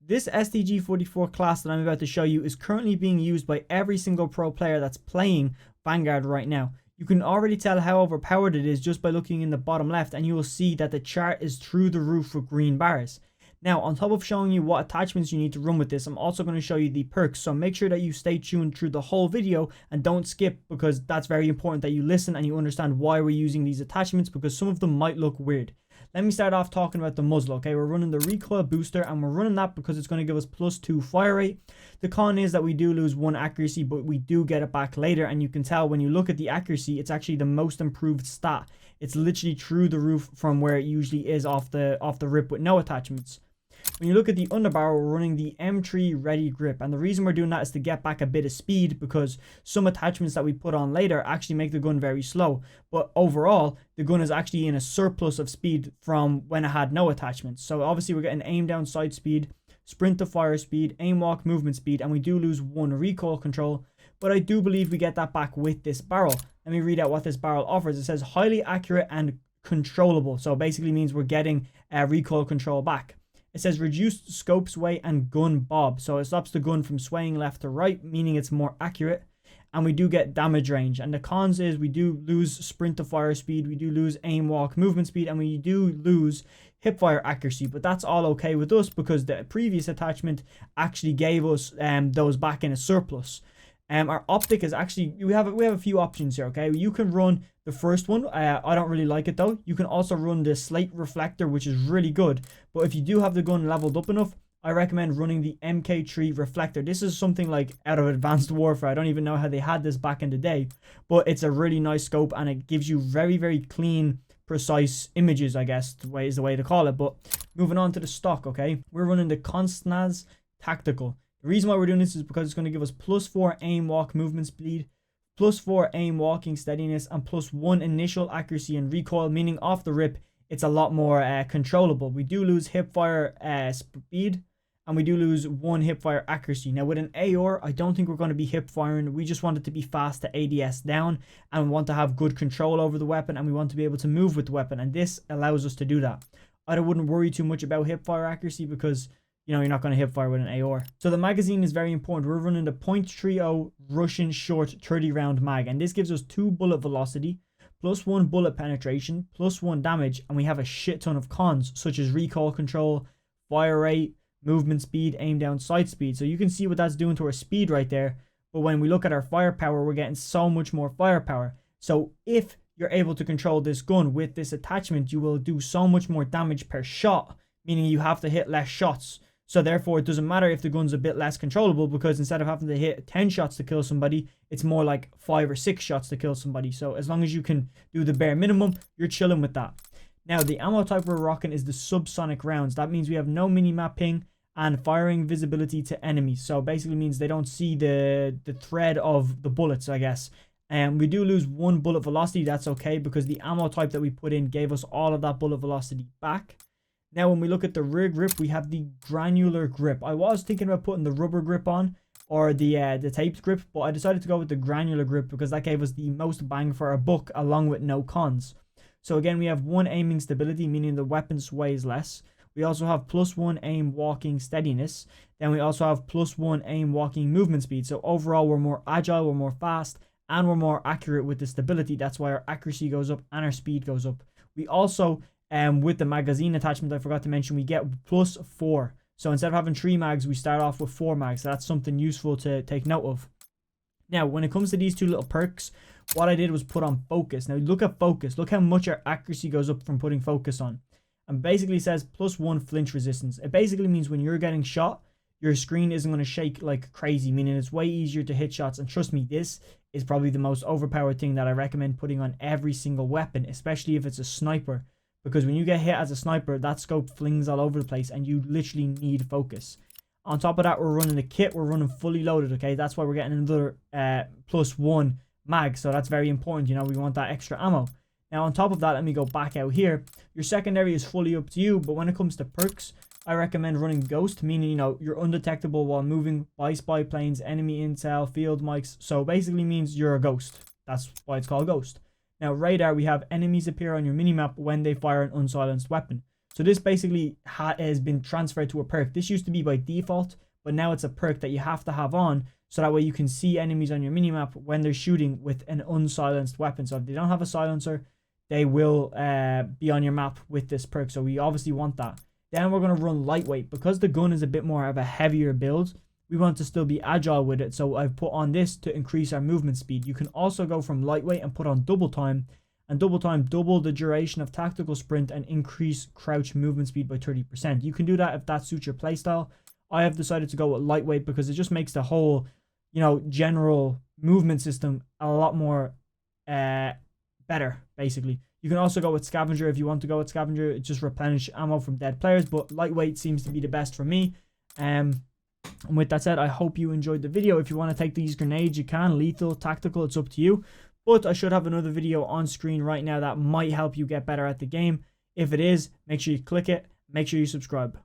This STG-44 class that I'm about to show you is currently being used by every single pro player that's playing Vanguard right now. You can already tell how overpowered it is just by looking in the bottom left, and you will see that the chart is through the roof with green bars. Now, on top of showing you what attachments you need to run with this, I'm also going to show you the perks, so make sure that you stay tuned through the whole video and don't skip, because that's very important that you listen and you understand why we're using these attachments, because some of them might look weird. Let me start off talking about the muzzle, okay? We're running the recoil booster, and we're running that because it's going to give us +2 fire rate. The con is that we do lose 1 accuracy, but we do get it back later, and you can tell when you look at the accuracy, it's actually the most improved stat. It's literally through the roof from where it usually is off the rip with no attachments. When you look at the underbarrel, we're running the M3 ready grip, and the reason we're doing that is to get back a bit of speed, because some attachments that we put on later actually make the gun very slow, but overall the gun is actually in a surplus of speed from when it had no attachments. So obviously we're getting aim down sight speed, sprint to fire speed, aim walk movement speed, and we do lose 1 recoil control, but I do believe we get that back with this barrel. Let me read out what this barrel offers. It says highly accurate and controllable, so it basically means we're getting recoil control back. It says reduced scope sway and gun bob, so it stops the gun from swaying left to right, meaning it's more accurate. And we do get damage range. And the cons is we do lose sprint to fire speed, we do lose aim walk movement speed, and we do lose hip fire accuracy. But that's all okay with us because the previous attachment actually gave us those back in a surplus. Our optic is actually, we have a few options here, okay? You can run the first one. I don't really like it though. You can also run the slate reflector, which is really good. But if you do have the gun leveled up enough, I recommend running the MK3 reflector. This is something like out of Advanced Warfare. I don't even know how they had this back in the day, but it's a really nice scope and it gives you very, very clean, precise images, I guess is the way to call it. But moving on to the stock, okay? We're running the Constaz Tactical. The reason why we're doing this is because it's going to give us +4 aim walk movement speed, +4 aim walking steadiness, and +1 initial accuracy and recoil, meaning off the rip it's a lot more controllable. We do lose hip fire speed, and we do lose 1 hip fire accuracy. Now with an AR, I don't think we're going to be hip firing. We just want it to be fast to ADS down, and we want to have good control over the weapon, and we want to be able to move with the weapon, and this allows us to do that. I wouldn't worry too much about hip fire accuracy because you know, you're not going to hip fire with an AR. So the magazine is very important. We're running the .30 Russian short 30 round mag, and this gives us 2 bullet velocity, +1 bullet penetration, +1 damage, and we have a shit ton of cons such as recoil control, fire rate, movement speed, aim down sight speed. So you can see what that's doing to our speed right there. But when we look at our firepower, we're getting so much more firepower. So if you're able to control this gun with this attachment, you will do so much more damage per shot, meaning you have to hit less shots. So therefore, it doesn't matter if the gun's a bit less controllable, because instead of having to hit 10 shots to kill somebody, it's more like 5 or 6 shots to kill somebody. So as long as you can do the bare minimum, you're chilling with that. Now, the ammo type we're rocking is the subsonic rounds. That means we have no mini-map ping and firing visibility to enemies. So basically means they don't see the thread of the bullets, I guess. And we do lose 1 bullet velocity. That's okay, because the ammo type that we put in gave us all of that bullet velocity back. Now, when we look at the rear grip, we have the granular grip. I was thinking about putting the rubber grip on, or the taped grip, but I decided to go with the granular grip because that gave us the most bang for our buck along with no cons. So again, we have 1 aiming stability, meaning the weapon sways less. We also have +1 aim walking steadiness. Then we also have +1 aim walking movement speed. So overall, we're more agile, we're more fast, and we're more accurate with the stability. That's why our accuracy goes up and our speed goes up. We also, with the magazine attachment, I forgot to mention, we get +4. So instead of having 3 mags, we start off with 4 mags. So that's something useful to take note of. Now, when it comes to these 2 little perks, what I did was put on focus. Now, look at focus. Look how much our accuracy goes up from putting focus on. And basically says +1 flinch resistance. It basically means when you're getting shot, your screen isn't going to shake like crazy, meaning it's way easier to hit shots. And trust me, this is probably the most overpowered thing that I recommend putting on every single weapon, especially if it's a sniper. Because when you get hit as a sniper, that scope flings all over the place and you literally need focus. On top of that, we're running the kit. We're running fully loaded, okay? That's why we're getting another +1 mag. So that's very important. You know, we want that extra ammo. Now, on top of that, let me go back out here. Your secondary is fully up to you. But when it comes to perks, I recommend running Ghost, meaning, you know, you're undetectable while moving by spy planes, enemy intel, field mics. So basically means you're a ghost. That's why it's called Ghost. Now, radar, we have enemies appear on your minimap when they fire an unsilenced weapon. So this basically has been transferred to a perk. This used to be by default, but now it's a perk that you have to have on, so that way you can see enemies on your minimap when they're shooting with an unsilenced weapon. So if they don't have a silencer, they will be on your map with this perk. So we obviously want that. Then we're going to run lightweight. Because the gun is a bit more of a heavier build, we want to still be agile with it. So I've put on this to increase our movement speed. You can also go from lightweight and put on double time. And double time, double the duration of tactical sprint and increase crouch movement speed by 30%. You can do that if that suits your playstyle. I have decided to go with lightweight because it just makes the whole, general movement system a lot more better, basically. You can also go with scavenger if you want to go with scavenger. It just replenish ammo from dead players, but lightweight seems to be the best for me. And with that said, I hope you enjoyed the video. If you want to take these grenades, you can. Lethal, tactical, it's up to you. But I should have another video on screen right now that might help you get better at the game. If it is, make sure you click it. Make sure you subscribe.